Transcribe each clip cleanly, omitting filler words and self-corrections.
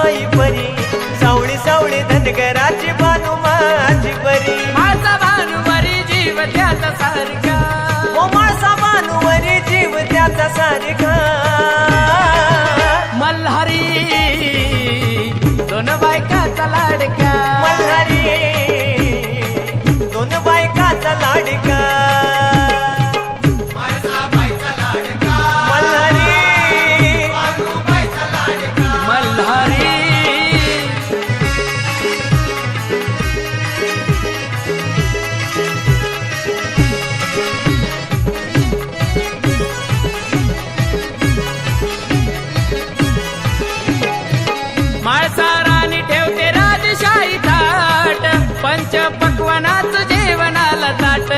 म्हाळसाबाई परी, सावळी सावळी धनगराची बानू माझी बरी. माझा भानुवरी जीव त्याचा सारखा, ओ म्हाळसा बानूवरी जीव त्याचा सारखा. मल्हारी दोन बायकाचा लाडका, मल्हारी दोन बायकाचा लाडका. मल्हारी माळसा राणी ठेवते राजशाही थाट, पंच पक्वानाचं जेवणाला ताट.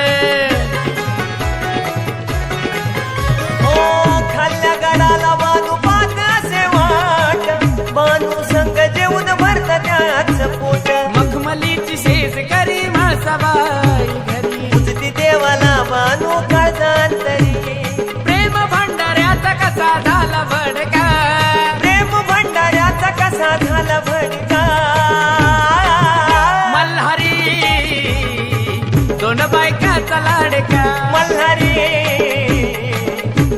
ओ खाल्ल्या गडाला बानू पात असे वाट, बानू संग जेवून भरत त्याच पोट. मखमलीची शेज करी म्हाळसाबाई घरी, उजती देवाला बानू काळजांतरी. प्रेम भंडाऱ्याचा कसा झाला भडका, प्रेम भंडाऱ्याचा कसा झाला भडका. मल्हारी दोन बायकाचा लाडका, मल्हारी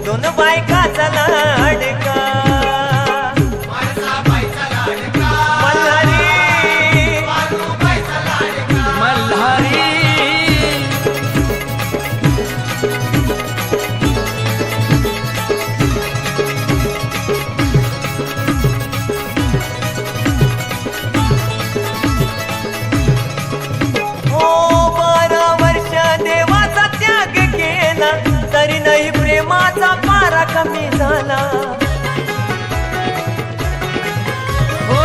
दोन बायकाचा लाडका. मल्हारी मल्हारी ओ 12 वर्ष देवाचा त्याग केला, तरी नाही प्रेमाचा पारा कमी झाला. हो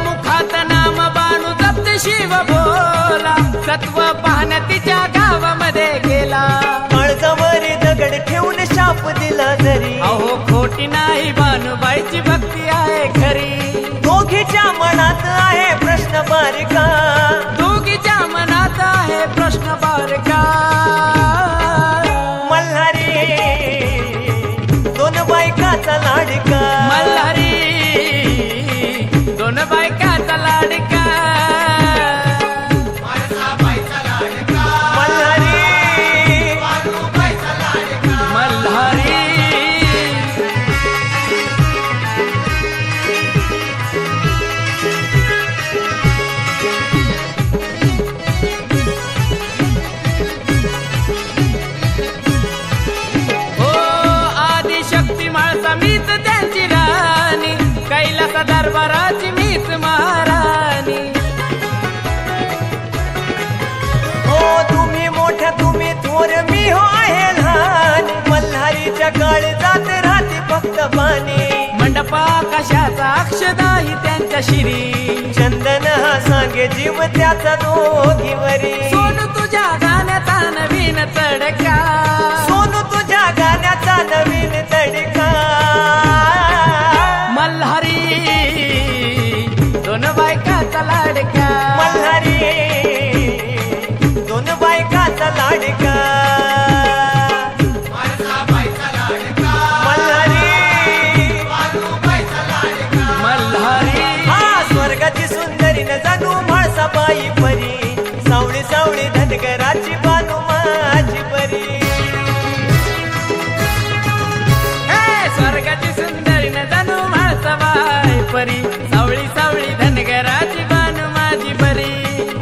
मुखात नाम बाणू जप्त शिव बोला, सत्व पाहण्या तिच्या गावामध्ये गेला. काळजावरी दगड ठेवून शाप दिला जरी, अहो खोटी नाही बाणूबाईची भक्ती आहे खरी. दोघीच्या मनात आहे प्रश्न बारका. दोघीच्या मनात आहे प्रश्न बारका. मल्हारी दोन बायकाचा लाडका. मल्हारी दोन बायकाचा लाडका. मल्हारी मल्हारी हो आदिशक्ती म्हाळसा मीच त्यांची राणी, कैलास दरबाराची मीच महाराणी. हो तुम्ही मोठ्या तुम्ही थोर मी हो आहे लहान. मल्हारीच्या काळजात राहते फक्त पाणी. मंडपा कशाचा अक्षदाही त्यांच्या शिरी, चंदन हा सांगे जीव त्याचा दोघीवरी. सोनू तुझ्या गाण्याचा नवीन तडका, सोनू तुझ्या गाण्याचा नवीन तडका. मल्हारी दोन बायकाचा लाडका. मल्हारी दोन बायकाचा लाडका. मल्हारी मल्हारी हा स्वर्गाची सुंदरी न जाणू म्हाळसाबाई परी, सावळी सावळी धनगराची बानू माझी बरी. हे स्वर्गाची सुंदरी न जाणू म्हाळसाबाई परी, सावळी सावळी धनगराची बानू माझी बरी.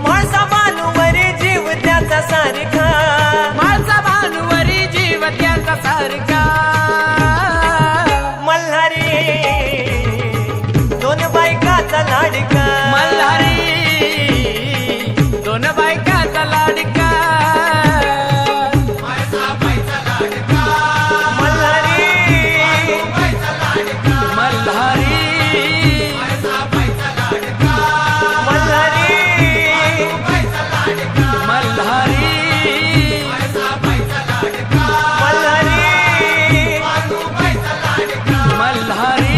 म्हाळसा बानूवरी जीव त्याचा सारखा. म्हाळसा भानुवरी जीव त्याचा सारखा. मल्हारी दोन बायकाचा लाडका. मल्हारी दोन बायकाचा लाडका. मल्हारी मल्हारी मल्हारी मल्हारी